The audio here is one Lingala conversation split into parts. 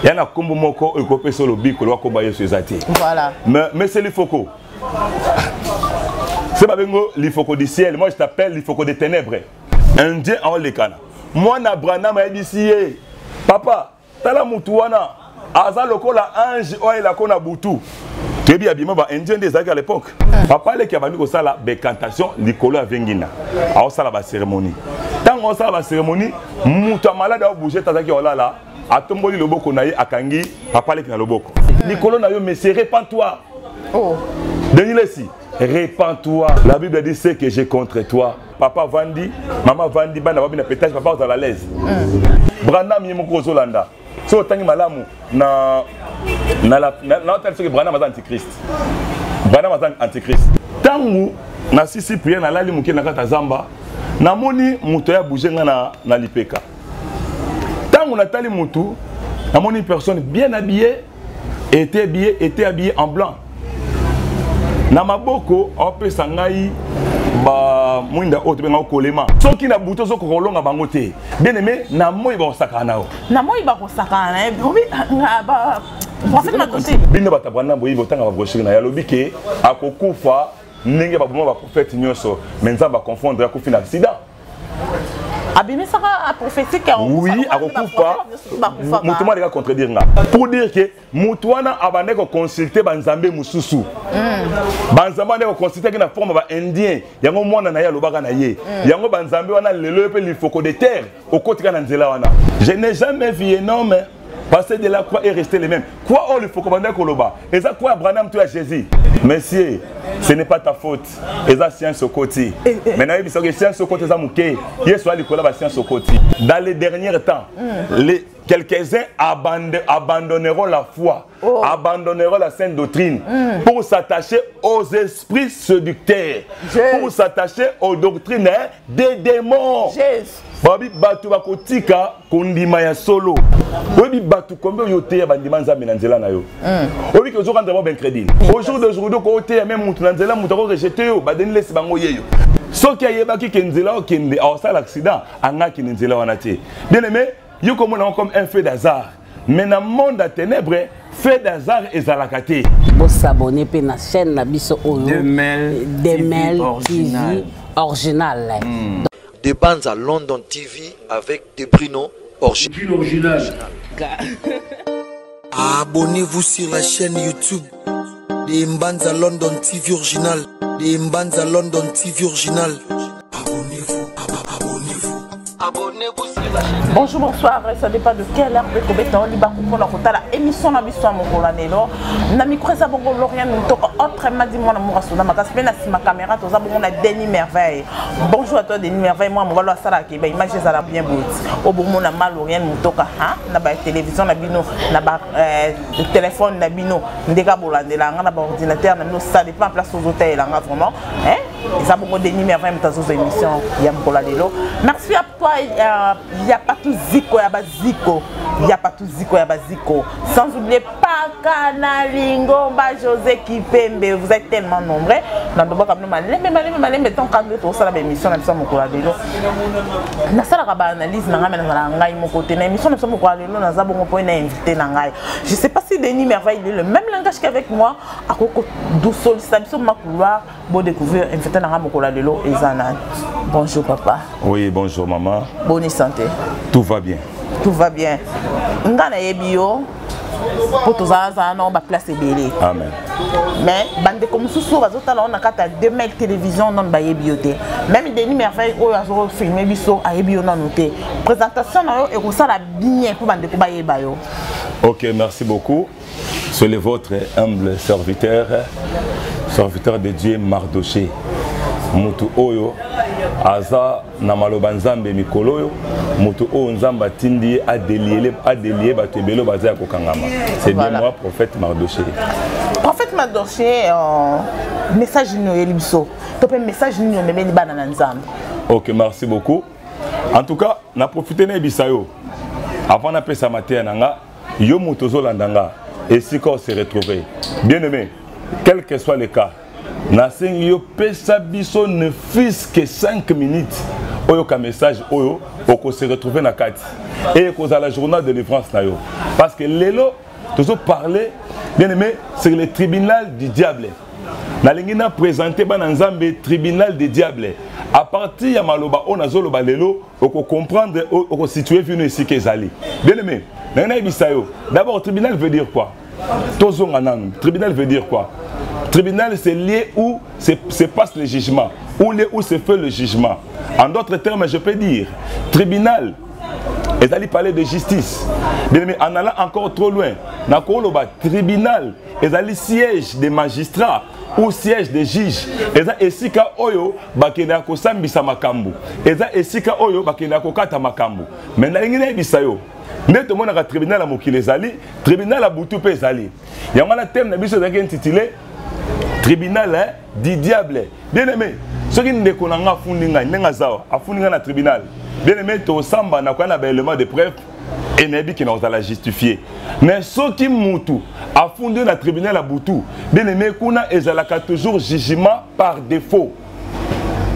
Il y a un combo moko et copé sur le bic que l'on a sur les Voilà. Mais c'est l'Ifoko. C'est pas l'Ifoko du ciel. Moi, je t'appelle l'Ifoko des ténèbres. Indien en Lekana. Moi, na Brana m'a dit papa, t'as la moutouana. Aza loko la ange oye la kona boutou. Tu es bien habillé, mais indien des à l'époque. Papa, les qui a venu ça la bécantation, l'icolo à Vengina. Alors ça la cérémonie. Tant qu'on ça la cérémonie, moutou malade a bougé tazaki ola là. A tomboli le boko naïe à Kangi, papa les qui a le boko. L'icolo na yo mais c'est répands-toi. Oh. Denis Lessi, répands-toi. La Bible dit c'est que j'ai contre toi. Papa Vandi, maman Vandi, bana babina pétage, papa aux à l'aise. Brandam yemoko Zolanda. So tangi malamu na tel que Brandam est antichrist. Brandam est antichrist. Tangu na sisi prière na lali muke na kata zamba, na moni muto ya bouger na lipeka. Tangu na tali mutu, na moni une personne bien habillée, était habillée en blanc. Na maboko on peut sangai ba mwinda oto benga kolema soki na buto zo kolonga bango te bien aimé na moi ba sakana o na moi ba sakana obi ba pensez na côté bino batabana boyi botanga ba brochir na yalobi ke akokufa ndenge ba boma ba prophète nyoso menza ba confondre ya kufi na accident abimi saka a prophétique oui akokufa mutumwa de contredire nga pour dire que mutwana abane ko consulter banzambe mususu banzambe ne ko consulter na forme ba indien yango mwana na ya lobaka na ye yango banzambe wana lelo pe l'ifoko de terre au kotika na nzela wana je n'ai jamais vu un homme passer de la croix et rester les mêmes. Quoi on le faut commander Koloba? Et ça quoi Abraham tu as Jésus? Monsieur, ce n'est pas ta faute. Et ça science au côté. Maintenant il dit que science au côté ça mouké. Hier soir il collab science au côté. Dans les derniers temps, quelques-uns abandonneront la foi, abandonneront la sainte doctrine pour s'attacher aux esprits séducteurs, pour s'attacher aux doctrines des démons. Babi batu bakotika kondima ya solo. Obi batu kombe yote bandima nzambe na nzela na yo. Obi ke zokanda ba ben crédit. Au jour d'aujourd'hui ko ote même mutu na nzela mutu ko rejeter yo badeni lesi bango yeyo. Soki ayebaki ke nzela o kende a ça l'accident anga ki nzela wana te. Bien aimé, yo komona comme un feu d'hasard. Mais dans le monde à ténèbres, fait d'hasard et zalakate. Vous s'abonnez à la chaîne Nabiso Oyo. Demel TV original. Des bandes à London TV avec des Bruno original. Abonnez-vous sur la chaîne YouTube des bandes à London TV original. Des bandes à London TV original. Abonnez-vous, abonnez-vous. Abonnez-vous sur la chaîne. Bonjour, bonsoir, ça dépend de quelle heure de compétence. La émission na biso mokola nelo. Na micro ça bongo Lorient nous toka autrement dit moi na morasola makaspe na sima caméra to za bongo na Denis Merveille. Bonjour à toi Denis Merveille, moi mongalo sala ke ba image ça la bien beau. Au bongo na mal Lorient nous toka hein na ba télévision na bino na ba téléphone na bino ndeka bolandela nga na ba ordinateur na bino ça dépend place aux hôtels là vraiment hein. Ça bongo Denis Merveille mtazo émission ya mokola nelo. Merci à toi il y a pas tout ziko ya baziko. Il n'y a pas tout ziko ya baziko. Sans oublier Paka Nalingo, José Kipembe. Vous êtes tellement nombreux. Dans le bois, mais tant qu'à nous, ça la émission, nous sommes au courant de l'eau. Nous avons une analyse, nous avons une côté. L'émission, nous sommes au courant de l'eau, nous avons un point invité. Je ne sais pas si Denis Merveille est le même langage qu'avec moi. À Coco Doussol, ça nous sommes couloir pour découvrir invité dans le courant de l'eau et Zanan. Bonjour papa. Oui, bonjour maman. Bonne santé. Tout va bien. Tout va bien. Ngana yebio pour tous les ans ba place belé. Amen. Mais bande comme sous bazotala on a kata 2000 télévision non ba yebioté. Même Denis Merveille o azo filmer biso a yebio non noté. Présentation na yo e ko sala bien pour bande ko ba yeba yo. OK, merci beaucoup. Soyez votre humble serviteur de Dieu Mardoché. Mutu oyo aza na maloba nzambe mikolo yo mutu oyo nzamba tindi a délier batebelo baza kokangama. C'est bien moi prophète Mardoché. Prophète Mardoché message no elibiso. Topé message no memeli bana na nzambe. OK, merci beaucoup. En tout cas, na profiter na bisayo. Avant na pesa matin nanga yo mutu zolandanga et si qu'on se retrouver. Bien aimé, quel que soit le cas, Nasengi yo pesa biso ne fils que 5 minutes. Oyo ka message oyo oko se retrouver na kati. et cause à la journée de délivrance. Parce que l'élo, toujours parler, bien aimé, c'est le tribunal du diable. Nous avons présenté le tribunal du diable. À partir de Maloba, on a zoloba l'élo, on peut comprendre, on peut situer ici qu'Ezali. Bien aimé, d'abord, le tribunal veut dire quoi? Tribunal veut dire quoi? Tribunal, c'est lié où se passe le jugement, où se fait le jugement. En d'autres termes, je peux dire, tribunal, ils allaient parler de justice. Bien aimé, en allant encore trop loin, tribunal, ils allaient siège des magistrats ou siège des juges. Ils allaient esika oyo bakenda ko sambisa makambu. Ils allaient esika oyo bakenda ko kata makambu. Mais na ngina bisayo. Neto mona ka tribunal amokile ezali, tribunal abutu pe ezali. Yangana thème na biso zaki intitulé tribunal du diable. Bien aimé, ce qui ne connaît pas fundinga nenga zawa, afundinga na tribunal. Bien aimé, to samba na kwa na élément de preuve et nebi qui nous a la justifier. Mais ce qui moutou a fondé le tribunal à Boutou, bien aimé, kuna ezalaka toujours jugement par défaut.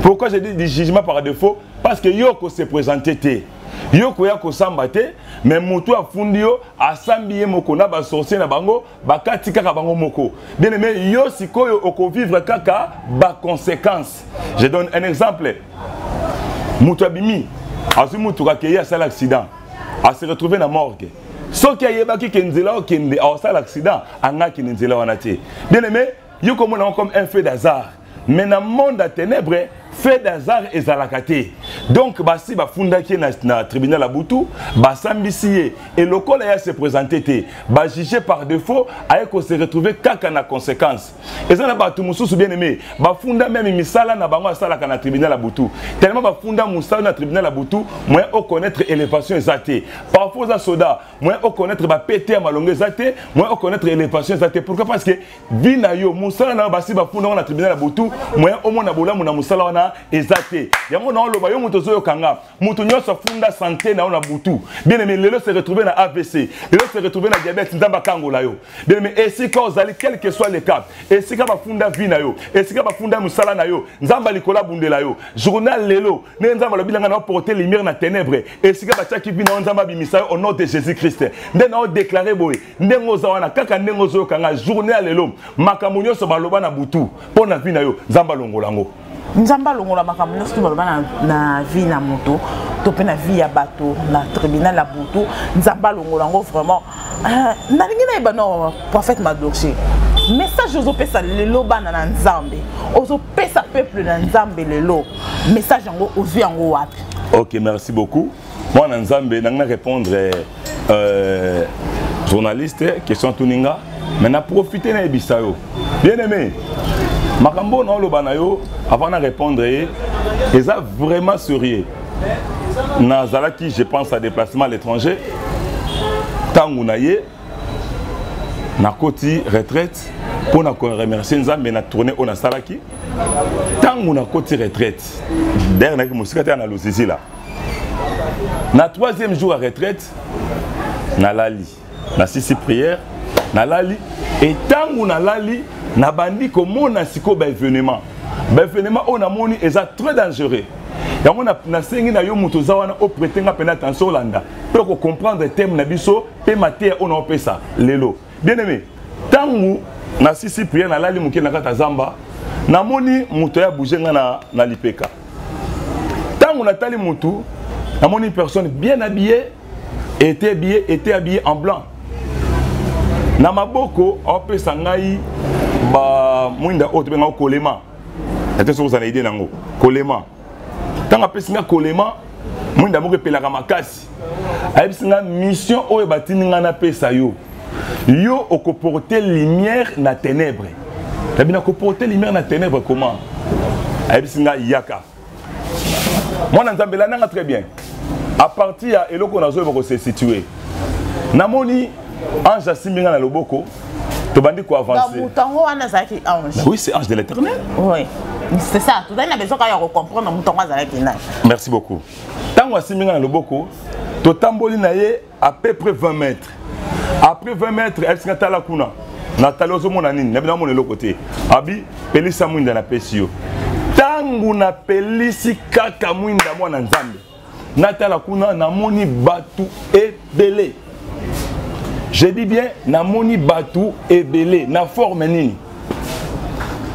Pourquoi je dis jugement par défaut? Parce que yoko se présenté. Yoko ya ko sambate, mais moutou a fondé yo a sambiye moko na ba sorcier na bango, ba katika ka bango moko. Bien aimé, yo sikoyo oko vivre kaka ba conséquence. Je donne un exemple. Moutou abimi, azu moutou ka keye a sal accident. À se retrouver dans la morgue. Ce qui est baki kenzela ou kende a ça l'accident, anga kenzela wanati. Bien aimé, yo comme un fait d'hasard. Mais dans le monde à ténèbres, fait d'hasard et zalakate. Donc basi ba funda ki na tribunal à Boutou, ba sambisiye et le col a se présenté ba jugé par défaut avec qu'on se retrouver kaka na conséquence. Et ça na ba tout mususu bien aimé, ba funda même misala na bango sala kana tribunal à Boutou. Tellement ba funda musala na tribunal à Boutou, moi au connaître élévation exatée. Parfois za soda, moi au connaître ba pété à malongue exatée, moi au connaître élévation exatée. Pourquoi? Parce que vina yo musala na basi ba funda na tribunal à Boutou, moi au mona bola mona musala wana ezate yango na loba yo muto zo kanga muto nyoso funda santé na ona Boutou. Bien aimé, lelo se retrouver na AVC, lelo se retrouver na diabète nzamba kangola yo. Bien aimé, et si ka ozali quel que soit le cas, et si ka ba funda vina yo, et si ka ba funda musala na yo, nzamba likola bundela yo. Journal lelo, ne nzamba lo bilanga na porter lumière na ténèbres, et si ka ba tchaki vina nzamba bimisa yo au nom de Jésus-Christ. Nde na déclarer boy, ndengo zawana kaka ndengo zo kanga journal lelo, makamunyo so baloba na Boutou, pona vina yo, nzamba longolango. Nzamba longola makambo nyonso baloba na vie na moto to pe na vie ya bato na tribunal ya Boutou nzamba longola ngo vraiment nalingi na ebano prophète Madoché message ozo pesa lelo bana na nzambe ozo pesa peuple na nzambe lelo message yango ozu yango wapi? OK, merci beaucoup. Moi na nzambe nanga répondre journaliste question tuninga mais na profiter na ebisayo. Bien aimé, makambo na loba na yo avant de répondre, ils sont vraiment sérieux. Nazalaki, je pense à déplacement à l'étranger. Tangunaye, na koti retraite, pour nous remercier Nzambe na tourner au Nasalaki. Tanguna koti retraite. Dernier que musique na losisi là. Na troisième jour à retraite, na lali, na sisi prière, na lali et tanguna lali na bandi comme na siko ba événement. Ben finalement on a moni est très dangereux. Et on a nasengi na yo muto zawana o pretenga pena attention landa. Pour comprendre thème na biso pe matière on a fait ça lelo. Bien aimé, tangu na sisi prière na lali muke na kata zamba na moni muto ya bouger na lipeka. Tangu na tali mutu na moni personne bien habillée était habillée en blanc. Na maboko on peut sangai ba mwinda o tebenga kolema. Attention vous allez aider nango kolema tanga pesinga kolema mwinda moko pelaka makasi ayebisinga mission oyo batininga na pesa yo yo okoporter lumière na ténèbres tabina koporter lumière na ténèbres comment ayebisinga yaka mwana nzambela nanga très bien à partir ya eloko nazo boko se situer namoni ange asimbinga na loboko tobandi ko avancer mutango wana zaki ange. Oui, c'est ange de l'Éternel. Oui. C'est ça, tout le monde a besoin de comprendre mutango zaki na. Merci beaucoup. Tango asimbinga na loboko to tamboli na ye à peu près 20 mètres. Après 20 mètres, elle s'est tala kuna. Na talozo mona nini, na bina mona côté. Abi pelisa mwinda na pesio. Tangu na pelisi kaka mwinda mwana nzambe. natala kuna namoni batu ebele. Je dis bien namoni batu ebele na forme nini.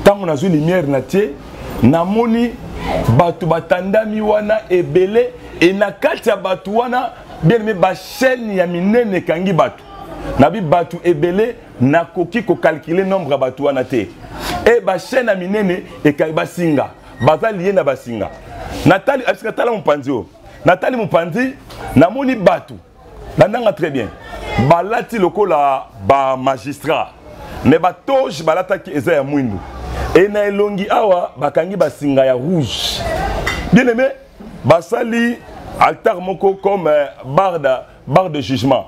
Tant on a vu lumière na tie namoni batu batandami wana ebele et na kati ya batu wana bien aimé ba chaîne ya minene kangi batu. Nabi batu ebele na koki ko calculer nombre ya batu wana te. Et ba chaîne ya minene e kai basinga. Baza lié na basinga. Natali aska tala mpanzi o. Natali mpanzi namoni batu. Bandanga très bien. Balati lokola ba magistrat. Mais ba toge balata ki eza ya mwindu. Et na elongi awa bakangi basinga ya rouge. Bien aimé, basali altar moko comme barre de jugement.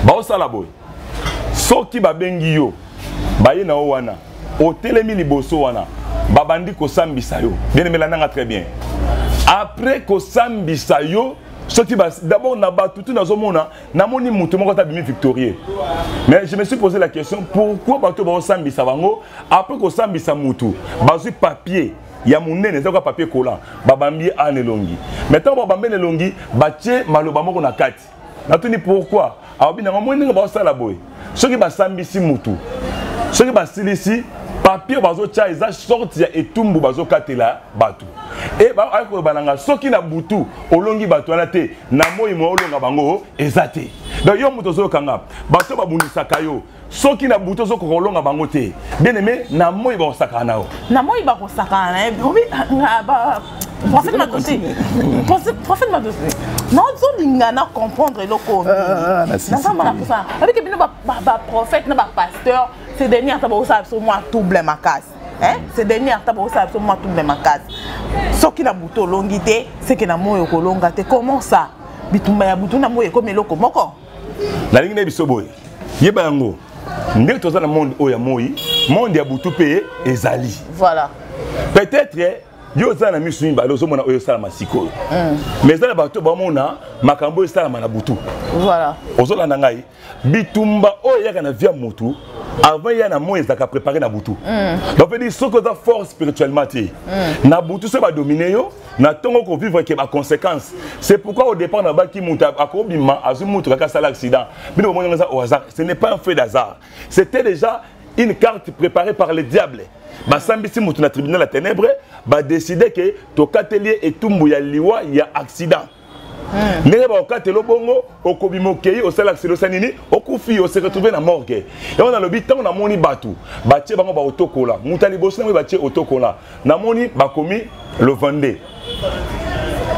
Ba osala boy. Soki babengi yo. Baye na wana. O telemi liboso wana. Babandi ko sambisa yo. Bien aimé lananga très bien. Après ko sambisa yo, d'abord na batu tout nazomona namoni mutu moko ta bimi victorieux. Mais je me suis posé la question pourquoi batu ba sambisa bango après ko sambisa mutu bazu papier ya munene zaka papier collant babambi anelongi. Maintenant babambi nelongi batie maloba moko na kati. Natuni pourquoi aobi na moni ba sala boy. Soki ba sambisi mutu. Soki ba silisi papier bazo tia eza sorti ya etumbu bazo katela batu. Et ba ayko balanga soki na butu olongi batu wana te na moyi mo olonga bango ezate. Donc yo muto zo kanga bato babundisa kayo soki na butu zo kolonga bango te. Bien aimé na moyi ba osakana o. Na moyi ba osakana obi ba prophète m'a dit. Prophète m'a dit. Non zo lingana comprendre loko. Na ça m'a ça. Avec que bino ba prophète na ba pasteur c'est dernier ta ba osa so moi double ma casse. Hein? C'est dernier ta ba osa so moi double ma casse. Soki na buto longité c'est que na moyo ko longate comment ça bitumba ya butu na moyo ko meloko moko na lingi na biso boy yeba yango ndé toza na monde oya moyi monde ya butu pe ezali voilà peut-être yo za na misu ba lozo mona oyo sala masiko mais za na bato ba mona makambo sala na butu voilà ozola na ngai bitumba oya kana via mutu avant il y a un moyen de préparer na butu. Donc veut dire ce que ça force spirituellement na butu ça va dominer yo na tongo ko vivre que ba conséquence. C'est pourquoi au départ na ba ki muta akobima azumu to ka sala accident. Bino mo ngeza au hasard. Ce n'est pas un fait d'hasard. C'était déjà une carte préparée par le diable. Ba sambisi mutu na tribunal la ténèbre ba décider que to katelier et tumbu ya liwa ya accident. Ndenge ba okatelo bongo okobimokei osala accident sanini okufi o se retrouver na morgue. Et on a le but tant na moni batu batie bango ba otokola mutali bosi na batie otokola na moni bakomi le Vendée.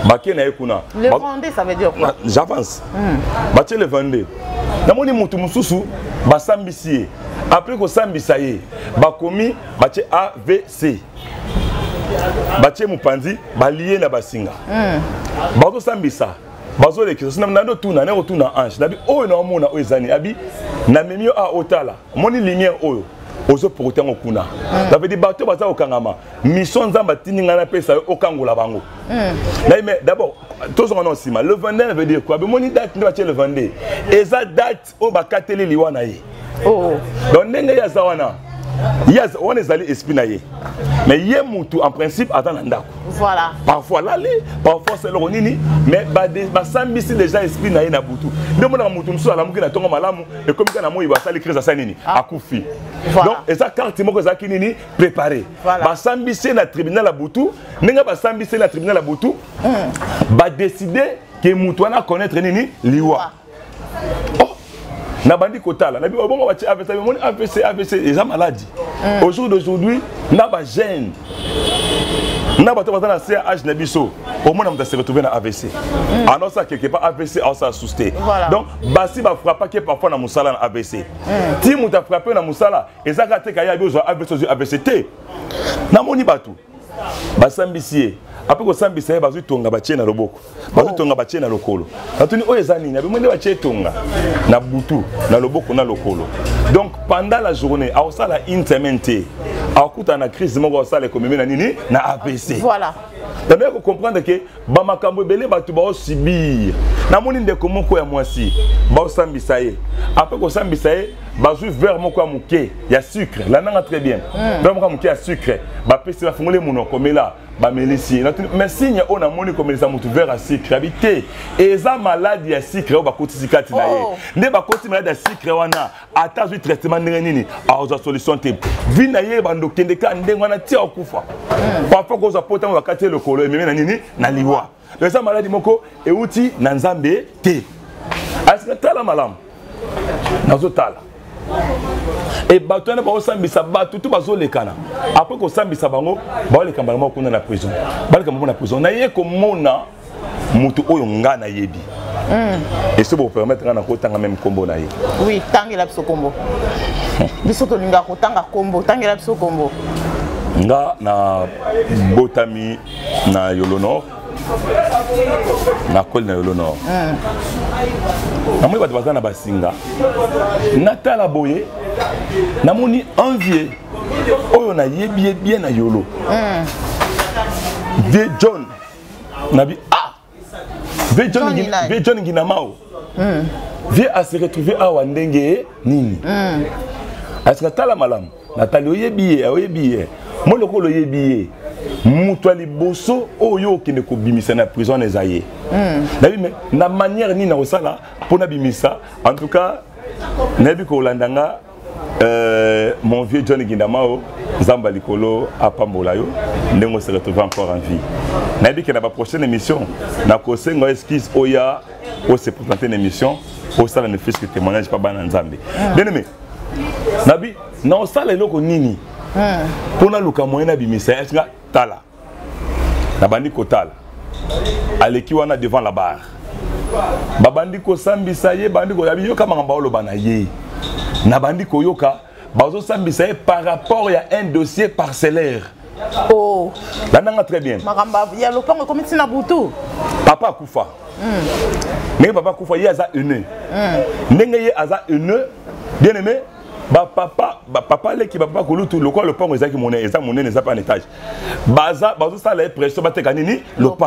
Baké na ekuna le Vendée ça veut dire quoi? J'avance. Batie le Vendée. Na moni mutu mususu basambisi après ko sambisa ye bakomi batie AVC. Batie mupanzi balié na basinga. Bazo sambisa bazo lekisa sina nando tuna na otuna ange nabi oyo na mona oyo zani abi na memio a otala moni lumière oyo ozo protéger kuna ça veut dire bato baza okangama mission nzamba tininga na pesa okangola bango na mais d'abord tous on en sima le Vendée veut dire quoi moni date ndo batie le Vendée eza date o bakateli liwana ye oh donc ndenge ya zawana yes, on est allé espinailler. Mais il y a mutu en principe attend ndako. Voilà. Parfois l'aller, parfois c'est l'onini, mais ba sambisi déjà espinailler na butu. Ndemo na mutu mso ala mukina tonga malamu et comme kana mo iba sali crise ça nini akufi. Donc et ça carte moko za kinini préparé. Ba sambisi na tribunal la butu, ninga ba sambisi na tribunal la butu. Ba décider que mutu na connaître nini liwa. Na bandi kotala na bi obongo ba AVC les maladies au jour d'aujourd'hui na ba gêne na ba to na CH na biso au moins on se retrouver na AVC alors ça quelque part AVC on ça assusté donc basi ba frappa que parfois na musala na AVC ti muta frapper na musala ezaka te kaya bi AVC te na moni batu basambisier après ko sambisa bazu tonga batie na loboko bazu tonga batie na lokolo atuni oyo ezani na bimwe batie tonga na butu na loboko na lokolo donc pendant la journée a osala une semaine akuta na crise moko osala comme na nini na APC voilà T'as bien comprendre que Bamakambo Belé va tout subir. Na moni ndeko moko ya mwasi ba osambisa ye après ko sambisa ye ba jou vers moko ya muke ya sucre la nanga très bien vers moko ya muke ya sucre ba pesi ba fungole munoko mela ba melisi mais signe on a moni comme les amutu vers à sucre habité eza maladie ya sucre ba kotisi kati na ye nde ba kotisi maladie ya sucre wana ata ju traitement ndenge nini a za solution te vi na ye ba ndokende ka ndenge wana tia okufa parfois ko za pota mo bakati le kolo meme na nini na liwa. Les maladies moko et outil nanzambe te. Est-ce que tala malam? Nazo tala. Et batona ba osambisa batu tout bazo lekana. Après ko sambisa bango, ba le kambala moko na prison. Ba le kambala na prison. Na ye ko mona mutu oyo nga na yebi. Et ce pour permettre na ko tanga même combo na ye. Oui, tangela biso combo. Biso to linga ko tanga combo, tangela biso combo. Nga na botami na Yolono. Na kol na Yolo Nord. Namoni bato baza na basinga. Natala boye. Namoni envier. Oyo na yebi bien na Yolo. Vie John. Nabi Vie John Nginamao. Vie à se retrouver à Wandenge nini. Est-ce que tala malam? Natali oyebi. Mo lokolo yebi. Moutouali bosso oyo qui ne kobimisa na prison ezaye. Nabi mais na manière ni na osala pour na bimisa en tout cas nabi ko landanga mon vieux John Gindamao Zamba Likolo a Pambola yo ndengo se retrouve encore en vie. Nabi que na ba prochaine émission na ko sengo esquisse oya o se présenter une émission au sala ne fait que témoignage pas bana nzambe. Bien aimé. Nabi na osala eloko nini pour na luka moyena bimisa est-ce que tala nabandi kotala aleki wana devant la barre babandi ko sambisa ye bandi ko yabi yoka mangamba oloba na ye nabandi ko yoka bazo sambisa ye par rapport à un dossier parcellaire. Oh là nanga très bien mangamba ya lopango comme tina butu papa kufa mais papa kufa ye aza une ndenge ye aza une bien aimé papa le qui papa kulutu le quoi le pont ezaki monnaie eza monnaie n'est pas en étage baza ça la pression bateka nini le pont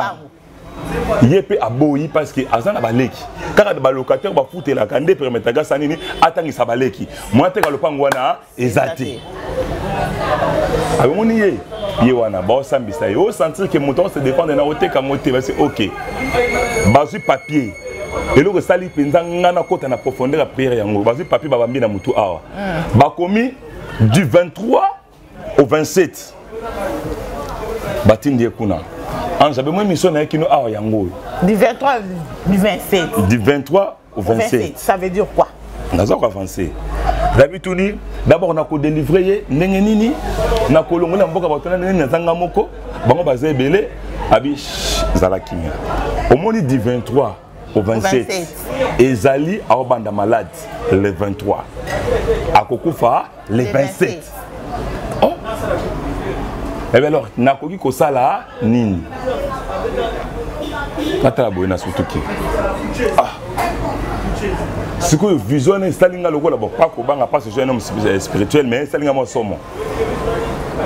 yepe aboyi parce que azana baleki kaka ba locataire ba futela kande permettre ça nini atangisa baleki moi te ka le pont wana ezati aboni ye wana ba sambisa yo sentir que mouton se défendre na oteka moté parce que OK bazu papier. Et le sali penzanga na kota na profondeur la prière yango bazi papier babambi na mutu awa bakomi du 23 au 27 batindi kuna anja be moi mission na kino awa yango du 23 du 27 du 23 au 27 ça veut dire quoi nazo ko avancer d'habitude d'abord na ko délivrer ndenge nini na kolongo na mboka batona ndenge na zanga moko bango baza ebele abi zala kimia au moins du 23 au 27. Ezali a banda malade le 23. Akokufa le 27. Oh. Et bien alors, nakoki kosala nini. Katala boyena surtout ki. Ce que vision est stalinga lokola bon pas ko banga pas ce un homme spirituel mais stalinga mo somo.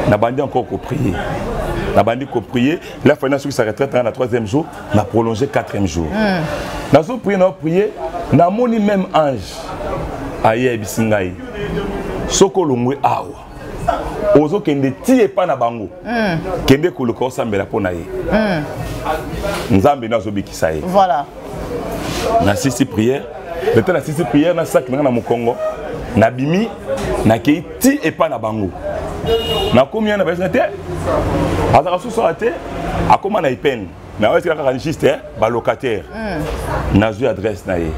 Na bandi encore ko prier. La bandi ko prier, la fin sur sa retraite dans le 3e jour, n'a prolongé 4e jour. Dans ce prier, na moni même ange aye bisingai. Soko longwe awa. Ozo kende tie pa na bango. Kende ko loko sambela pona ye. Nzambe nazo bikisa ye. Voilà. Na sisi prière, le temps na sisi prière na sac na Mukongo, na bimi na kei ti e pa na bango. Na combien na baisse te azaka sous raté a comment na ipen na est-ce que la juste ba locataire na zu adresse na ye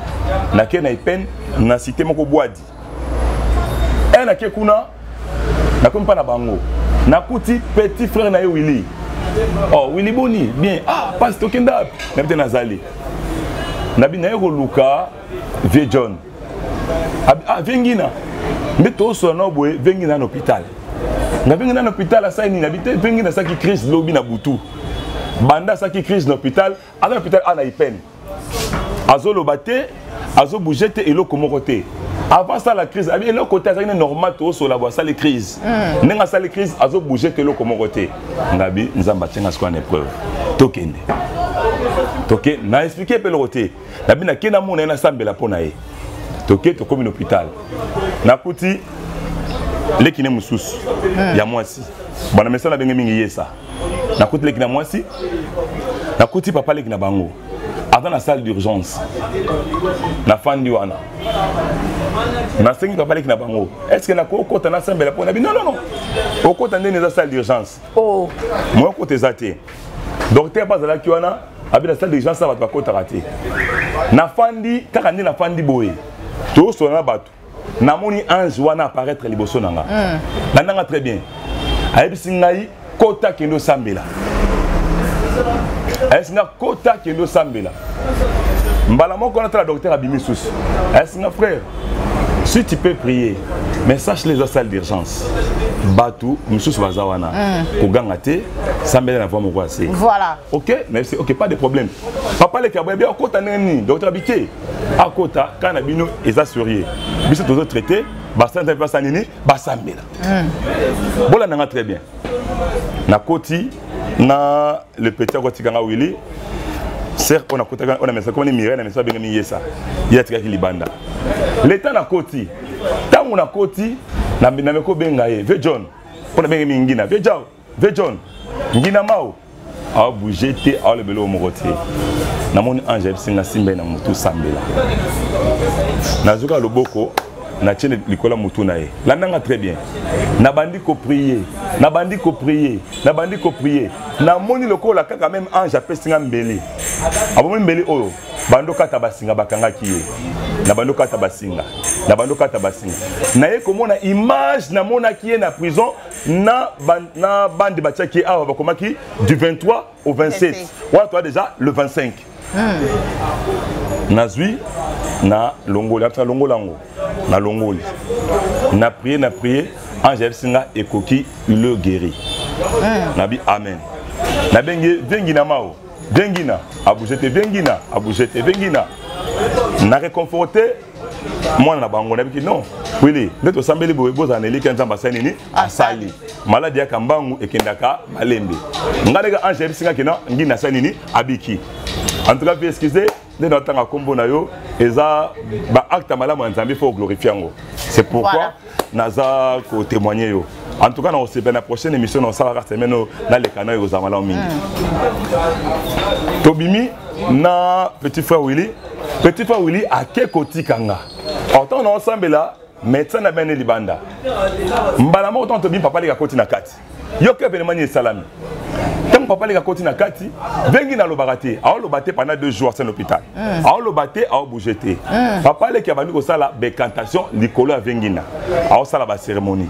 na ke na ipen na cité moko boadi et na ke kuna na comme pas na bango na kuti petit frère na ye Willy oh Willy Boni bien passe tokenda na bité nazali na bi na ye luka vieux John vengina mbeto so na boye vengina na hôpital. Na vengi na hôpital asa ni nabité vengi na saki crise lobby na butu banda saki crise na hôpital ana hôpital ana ipen azo lobate azo bougete eloko moko te Avant ça, la crise, il y a un côté normal, sur la voie, ça les crises. N'est-ce pas les crises, à bouger que l'eau comme côté. Ngabi, nous avons battu en épreuve. Tokende. Toké, n'a expliqué peu le côté. Nabi na kena mon na sambe la ponae. Toké, to comme un hôpital. Na kuti, les qui ne moussous. Il y a moi aussi. Bon, mais ça na bengi mingi ça. Na kuti les qui na moi aussi. Na kuti papa les qui na bango. Avant la salle d'urgence, na fan wana. Na sengi papa les qui na bango. Est-ce que na ko kota na sambe la ponae? Non non non. Au kota ndene na salle d'urgence. Oh. Moi côté zaté. Docteur pas là qui wana. Abi la salle d'urgence ça va pas kota raté. Na fandi kakandi na fandi boye. Tout so na bato. Na moni ange wana apparaître liboso nanga. Nanga très bien. Ayebi singai kota kendo sambela. Est-ce que kota kendo sambela? Mbala moko na la docteur abimi sous. Est-ce que frère, si tu peux prier, mais sache les salles d'urgence. Batou, monsieur Wazawana, Kogangate, sambela na voix mon roi c'est. Voilà. OK, merci. OK, pas de problème. Papa le kabwe bien kota nani, docteur habité. À kota kana bino ezasurier. Biso tous traité, bassin de pasanini, basambela. Bola nanga très bien. Na koti na le petit koti kanga wili. Certes, on a mis ça comme une mirée, on a mis ça bien mis ça. Il y a qui libanda. L'état na koti. Tant on a koti, na ko bengaye. Ve John. On a bien mis ngina. Ve Jao. Ve John. Ngina mao. A bouger te a le belo moroté. Na mon ange singa simba na mutu sambela. Na zuka loboko. Na tiene likola mutu na ye. La nanga très bien. Na bandi ko prier. Na bandi ko prier. Na bandi ko prier. Na moni lokola kaka même ange appelle singa mbeli. Abo mbeli oyo. Bando kata basinga bakanga kiye. Na bando kata basinga. Na bando kata basinga. Na ye komona image na mona kiye na prison na bandi bachaki awa bakomaki du 23 au 27. Ouais, toi déjà le 25. Nazui na longoli après longolango na longoli na prier Angel Singa et Koki le guéri. Nabi amen. Na bengi vengina mao vengina abujete vengina abujete vengina na réconforter moi na bango na biki non oui neto sambeli boza na eliki nzamba sanini asali maladi ya kambangu ekendaka malembe ngadega Angel Singa kina ngina sanini abiki. En tout cas, puis excusez, dès notre temps à combo nayo, eza ba acte malamu nzambi faut glorifier ngo. C'est pourquoi naza ko témoigner yo. En tout cas, on se ben la prochaine émission on sera semaine dans les canaux aux amala mingi. Tobimi na petit frère Willy a ke koti kanga. Autant on ensemble là, médecin na ben libanda. Mbala mo autant tobi papa les koti na kati. Yo ke ben mani salami. Tant papa les koti na kati, vengi na lobaraté. A lobaté pendant 2 jours à l'hôpital. A lobaté a bougeté. Papa les qui a venu ko sala bécantation likolo vengina. A sala ba cérémonie.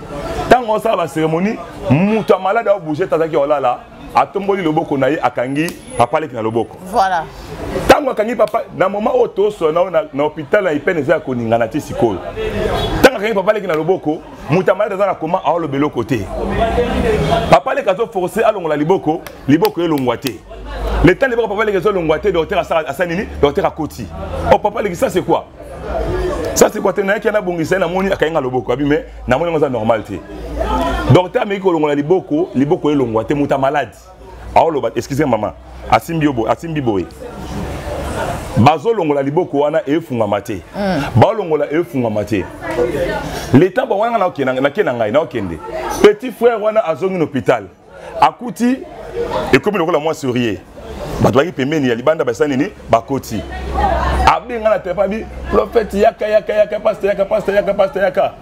Tant on sala ba cérémonie, muta malade a bougé tazaki olala. A tomboli loboko na ye akangi papa les qui na loboko. Voilà. Tant akangi papa na moment auto so na hôpital na ipene za ko ningana ti sikoyo. Tant akangi papa les qui na loboko, muta malade za na comment a lo belo côté. Papa les kazo forcé a longola liboko elongwate. Le temps les papa les kazo longwate docteur a sanini, docteur a koti. Oh papa les ça c'est quoi? Ça c'est quoi tena qui na bongisa na moni akainga loboko abi mais na moni ngoza normalité. Docteur me ko longola liboko elongwate muta malade. A lo excusez maman. Asimbi boy. Bazo longola liboko wana efunga mate. Ba longola efunga mate. L'état ba wana na kenanga na okende. Petit frère wana azongi hôpital. Akuti et comme lokola moi sourier. Ba doit y pemeni ya libanda ba sanini ba koti. Abinga na tepa bi prophète yaka pasteur yaka.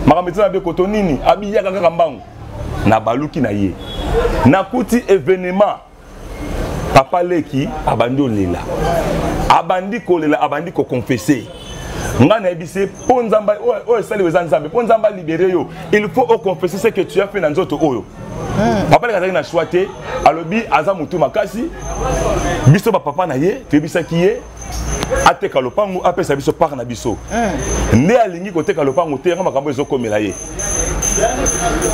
Makametsana be kotonini abi yaka kaka mbangu. Na baluki na ye. Na kuti événement. Papa leki abandi olela. Abandi kolela, abandi ko confesser. Ngana ebise ponzamba sali wezanzambe ponzamba libérer yo. Il faut confesser ce que tu as fait dans nzoto oyo. Papa le kazaki na choité alobi aza mutu makasi. Biso ba papa na ye, tebisa ki ye. Ateka lopangu apesa biso par na biso. Ne alingi koteka lopangu te ngama kambo ezokomela ye.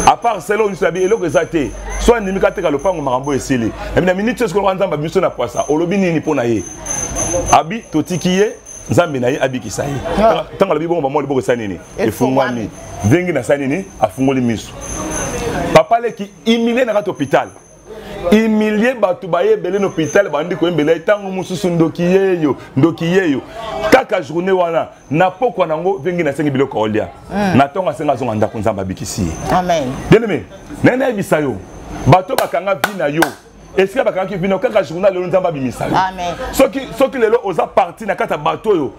À part cela on sabi eloko ezate. Soit ndimi kateka lopangu makambo esili. Na minute ce ko nzamba biso na poisa. Olobi nini pona ye. Abi totiki ye nzambe na ye abikisa ye tanga la bibongo bamoli boko sanini efungwami vengi na sanini afungoli miso papa le ki humilié na hôpital humilié batu baye belé hôpital bandi ko embele tango mususu ndoki yeyo kaka journée wana na poko nango vengi na sengi biloko olia na tonga senga zonga ndako nzamba bikisi amen bien-aimé nene bisayo bato bakanga vina yo est-ce que bakanga vina kaka journal le nzamba bimisayo amen soki lelo oza parti na kata bato yo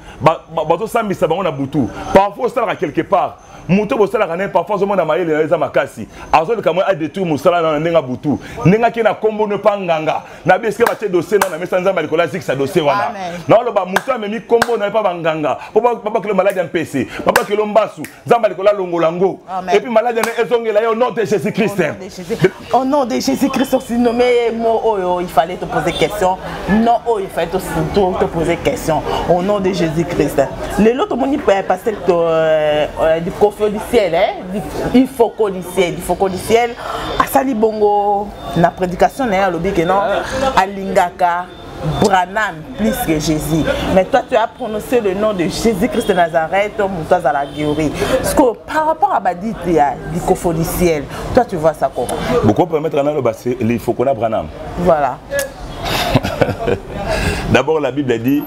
bato sambisa bango na butu parfois ça quelque part muto bosala kana parfois zo mona mayele na eza makasi azo le kamwe a détruire musala na nenga butu nenga ke na kombo ne panganga na beske ba te dossier na mesa nzamba likola zik sa dossier wana na lo ba muto amemi kombo na pa banganga papa ke malade MPC papa ke lombasu nzamba likola longolango et puis malade na ezongela au nom de Jésus Christ au nom de Jésus Christ si nommé mot oyo il fallait te poser question non il fallait te poser question au nom de Jésus Christ les l'autre moni passer du du ciel, il faut qu'au ciel, à Sali Bongo, la prédication n'est pas l'objet que non, à Lingaka, Branham plus que Jésus. Mais toi, tu as prononcé le nom de Jésus-Christ de Nazareth, Moutaz à la Guéry. Parce que par rapport à Badit, il y a du coffre du ciel. Toi, tu vois ça comment? Pourquoi on peut mettre en le il faut qu'on a Branham. Voilà. D'abord, la Bible dit.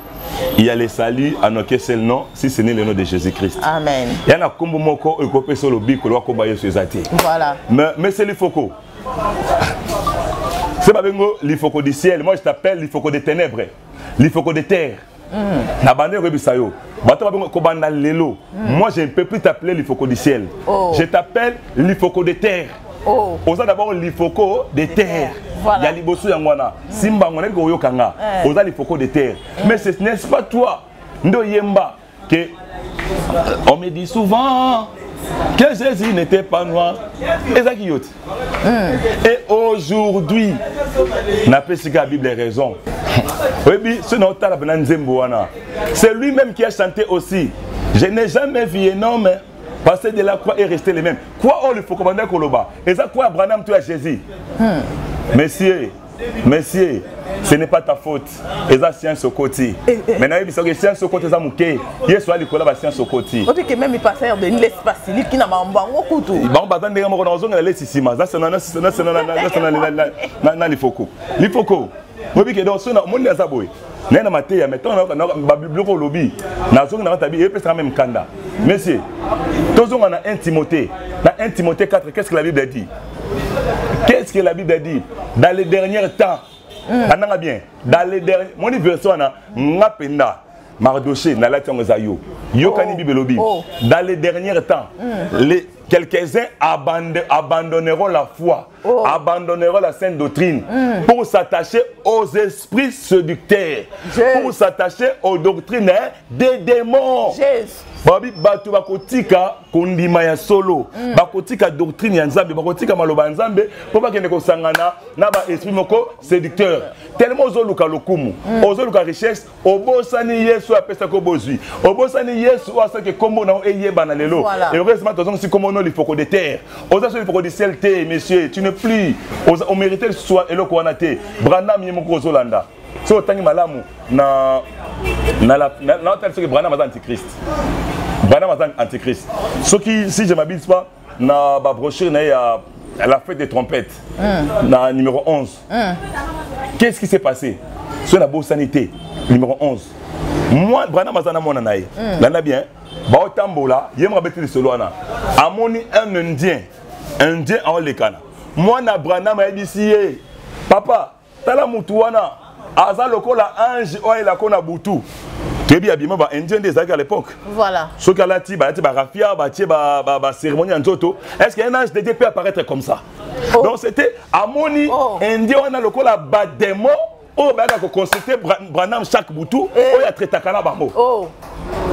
Il y a les saluts à nos seul nom si ce n'est le nom de Jésus-Christ. Amen. Il y a un combo moko et copé sur le bic que l'on combat sur zati. Voilà. Mais c'est l'ifoko. C'est pas bengo l'ifoko du ciel. Moi je t'appelle l'ifoko des ténèbres, l'ifoko des terres. Na bande rebisayo. Bato bengo kobanda lelo. Moi je ne peux plus t'appeler l'ifoko du ciel. Je t'appelle l'ifoko des terres. On a d'abord l'ifoko des terres. Il y a libosu yangwana. Simba ngwana ko yokanga. On a l'ifoko des terres. Mais ce n'est pas toi. Ndo yemba que on me dit souvent que Jésus n'était pas noir. Et aujourd'hui, n'a pas si la Bible a raison. C'est lui-même qui a chanté aussi. Je n'ai jamais vu un homme passer de la croix et rester le même. Quoi on il faut commander Koloba. Et ça quoi Abraham tu as Jésus. Messieurs, ce n'est pas ta faute. Et ça science au côté. Maintenant il dit que science au côté ça mouké. Il soit l'école va science au côté. Parce que même il passe de l'espace il qui n'a pas bango kutu. Bon bazan de ngamo na zonga les sisima. Ça c'est na l'ifoko. L'ifoko. Moi bi que donc sona monde ya zaboy. Nena mateya mettons na bible ko lobby. Na zonga na tabi et peut même kanda. Messieurs, tozonga na 1 Timothée. Dans 1 Timothée 4, qu'est-ce que la Bible dit? Qu'est-ce que la Bible dit? Dans les derniers temps, bien. Dans les derniers, mon version na ngapenda mardoché na la tiongo zayo. Yo kani Bible lobi. Dans les derniers temps, quelques-uns abandonneront la foi, abandonneront la sainte doctrine pour s'attacher aux esprits séducteurs, pour s'attacher aux doctrines des démons. Babi batu bakotika kondima ya solo bakotika doctrine ya nzambe bakotika maloba nzambe po bakende ko sangana na ba esprit moko séducteur tellement ozoluka lokumu ozoluka richesse obosani Yesu apesa ko bozui obosani Yesu asake kombo na eyeba na lelo et heureusement tozong si kombo no lifoko de terre ozaso lifoko de ciel te messieurs tu ne plus on mérite soit eloko wana te Branham yemoko ozolanda so tangi malamu na tel que Branham est antichrist. Branham est antichrist. Ce qui, si je ne m'abuse pas, dans la brochure, il y a la fête des trompettes, dans numéro 11. Qu'est-ce qui s'est passé? Sur la bonne sanité, numéro 11. Moi, Branham est mon anaï. Là, bien, Baotambola, il y a un bêtise de Solana. Amoni un Indien en Lekana. Moi, Branham a dit ici, papa, t'as la moutouana. Aza lokola ange oila kona butu. Tu es bien habillé, bah indien des à l'époque. Voilà. Ce qu'elle a dit, bah rafia, bah cérémonie en toto. Est-ce qu'un ange de Dieu peut apparaître comme ça? Donc c'était Amoni indien on a lokola bademo. Oh bah qu'on consultait Branham chaque butu. Oh il a traité kana bamo.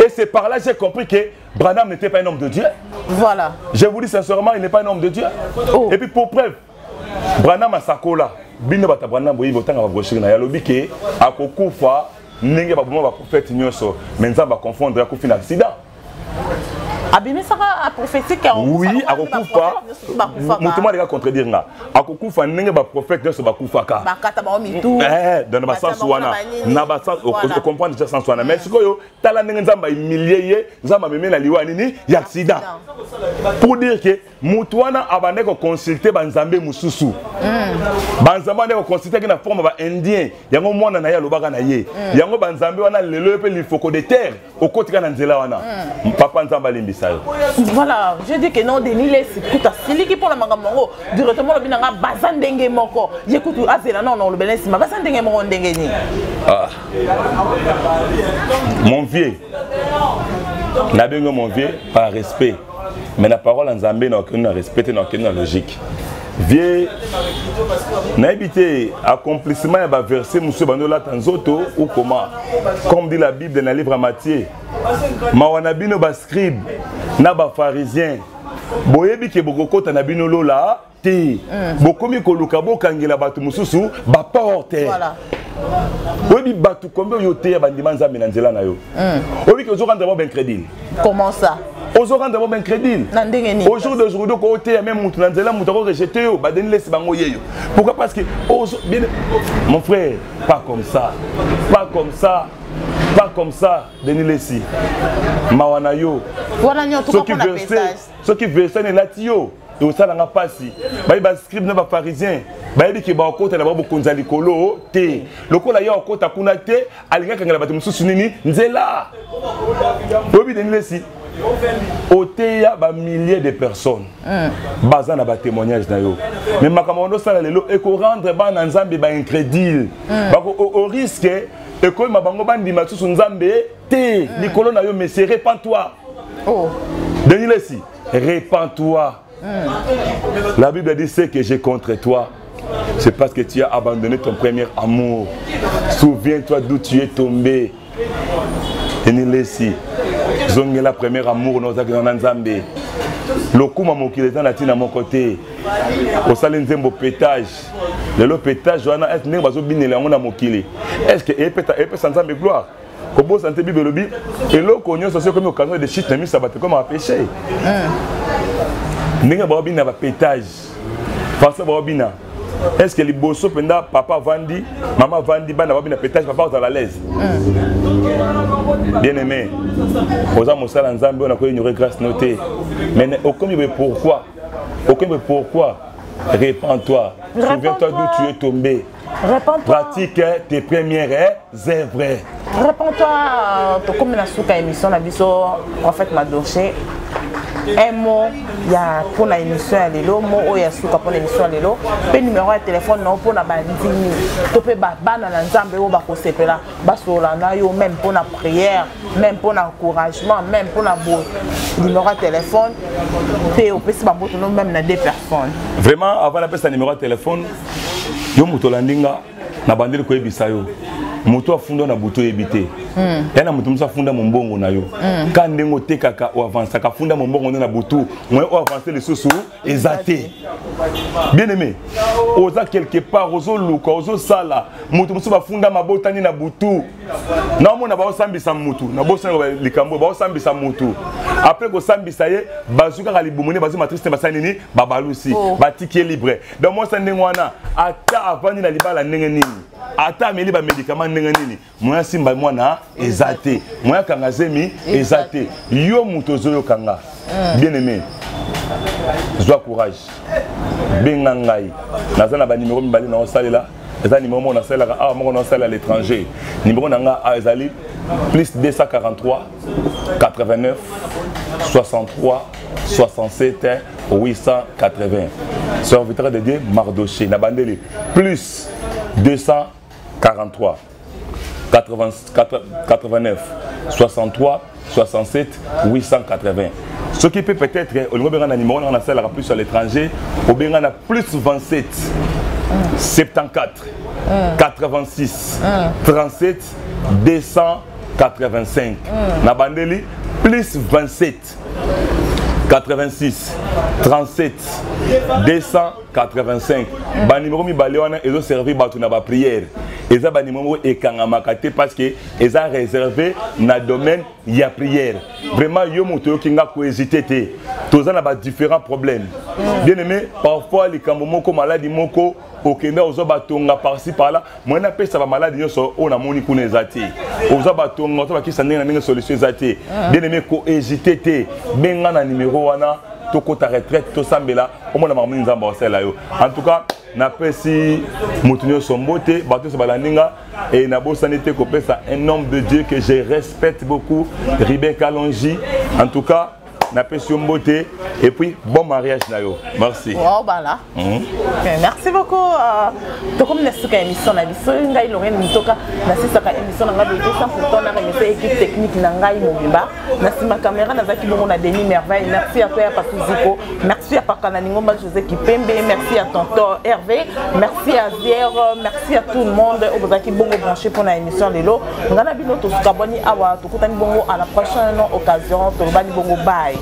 Et c'est par là que j'ai compris que Branham n'était pas un homme de Dieu. Voilà. Je vous dis sincèrement, il n'est pas un homme de Dieu. Et puis pour preuve, Branham a sakola. Bino bata Branham boyi botanga ba brochure na ya lobi ke akokufa ndenge ba prophète nyonso menza ba confondre akufi na accident. abimisaka a prophétique oui akokufa mutuma les contredire nga akokufa ndenge ba prophète ne se bakufaka bakata ba mitu dans ba sens wana na ba sens on comprend déjà sens wana mais sikoyo tala ndenge nzamba humilier ye nzamba meme na liwa nini ya accident pour dire que mutu wana abande ko consulter ba nzambe mususu ba nzamba ne ko consulter na forme ba indien yango mwana na ya lobaka na ye yango ba nzambe wana lelo pe lifoko de terre okotika na nzela wana papa nzamba limbisa yo. Voilà, je dis que non Denis les écoute sili qui pour la mangamongo directement le binanga bazandenge moko j'écoute azela non le belensi ma bazandenge moko ndenge ni mon vieux na bengo mon vieux par respect mais la parole en Zambie n'a aucun respect n'a aucune logique vieux n'a évité accomplissement et va verser monsieur Banola Tanzoto ou comment comme dit la Bible dans le livre Matthieu mawanabino ba scribe na ba pharisien boyebi ke bokokota na bino lola te bokomi koluka bokangela batu mususu ba porte voilà oyebi batu combien yo te bandima nzambe na nzela na yo oyebi ke ozokanda ba ben crédit comment ça ozokanda ba ben crédit au jour d'aujourd'hui ko te même mutu na nzela mutu ko rejeter yo ba deni lesi bango yeyo pourquoi parce que bien mon frère pas comme ça pas comme ça pas comme ça Denis Lessi mawana yo ceux qui versent ne latio et au salanga passi ba scribe na ba pharisien ba yebi ke ba okota na ba bokonza likolo te lokola ya okota kuna te alinga kangela batu mususu nini nzela obi Denis Lessi oteya ba milliers de personnes baza na ba témoignage na yo mais makamondo sala lelo e ko rendre ba na nzambe ba incrédule ba au risque et comme ma bango bandi masusu nzambe te likolo na yo mais c'est répands-toi Denis Lessi répands-toi la Bible dit c'est que j'ai contre toi c'est parce que tu as abandonné ton premier amour souviens-toi d'où tu es tombé Denis Lessi zonge la premier amour nos actes dans nzambe le coup m'a mokile dans la tina mon côté au salon nzembo pétage le pétage wana est né bazo binela ngona mokile est-ce que et peut nzambe gloire kobo santé bible lobi et le konyo socio comme occasion de shit na sabat comme a péché ninga ba bina ba pétage parce ba bina est-ce que les bosso penda papa vandi maman vandi bana ba bina pétage papa à la l'aise bien aimé aux âmes sala nzambe on a connu une grâce notée mais aucun pourquoi répands-toi souviens-toi d'où tu es tombé pratique tes premières œuvres répands-toi comme la souka émission na biso prophète Madoché un mot il y a pour la émission à l'élo mot il y a souka pour l'émission à l'élo pe numéro de téléphone non pour na bandini to pe bana na nzambe o ba ko sepela ba solana yo même pour la prière même pour l'encouragement même pour la beau numéro de téléphone pe o pe si ba moto non même na deux personnes vraiment avant la pesa numéro de téléphone yo moto landinga na bandeli ko ebisa yo moto afunda na buto ebité yana moto musa funda mombongo na yo kande ngote kaka o avance ka funda mombongo na buto moi o avancer les sous ezate bien aimé oza quelque part ozo luka ozo sala moto musa ba funda mabotani na buto na mona ba osambisa mutu na bosanga likambo ba osambisa mutu après ko sambisa ye bazuka ka libumune bazu matrice basanini babalusi batiki libre donc moi sandengwana ata avandi na libala ndenge nini ata meli ba médicament ndenge nini moya simba mwana ezate moya kanga zemi ezate yo muto zoyo kanga bien aimé sois courage benga ngai nazana ba numéro mibali na osalela eza numéro mo na salela ah mo na salela à l'étranger numéro nanga ezali plus 243 89 63 67 880 serviteur de Dieu Mardoché na bandeli plus 243 89 63 67 880. Ce qui peut peut-être au niveau de numéro on a celle plus à l'étranger ou bien on a plus 27 74 86 37 285 na bandeli plus 27 86 37 285 ba numéro mi balé wana ezo servir batu na ba prière eza ba numéro ekangama te parce que eza réservé na domaine ya prière. Vraiment yo moto ki nga ko hésiter te. Toza na ba différents problèmes. Bien aimé, parfois les kamomoko maladie moko okenda ozo batonga par-ci par-là. Moi na pesa ba maladie nyonso o na moni kuna ezati. Ozo batonga to ba ki sandinga na solution ezati. Bien aimé ko hésiter te. Benga na numéro wana toko ta retraite to sambela au moins na mamuni nzamba osela yo. En tout cas, na pesi mutunyo sombote bato se balandinga et na bosanité ko pesa un homme de Dieu que je respecte beaucoup, Ribin Kalonji. En tout cas, na pesi mbote et puis bon mariage na yo. Merci. Wow, voilà. Okay, merci beaucoup. To comme na suka émission na biso ngai Lorraine Mitoka na sisaka émission na ngabe 200% na remercier équipe technique na ngai Mobimba na sima caméra na zaki bongo na Denis Merveille. Merci à toi à Patuziko, merci à Pakana Ningomba José Kipembe, merci à tonton Hervé, merci à Zier, merci à tout le monde au zaki bongo branché pour la émission lelo. Ngana bino to suka boni awa to kutani bongo à la prochaine occasion to bani bongo bye.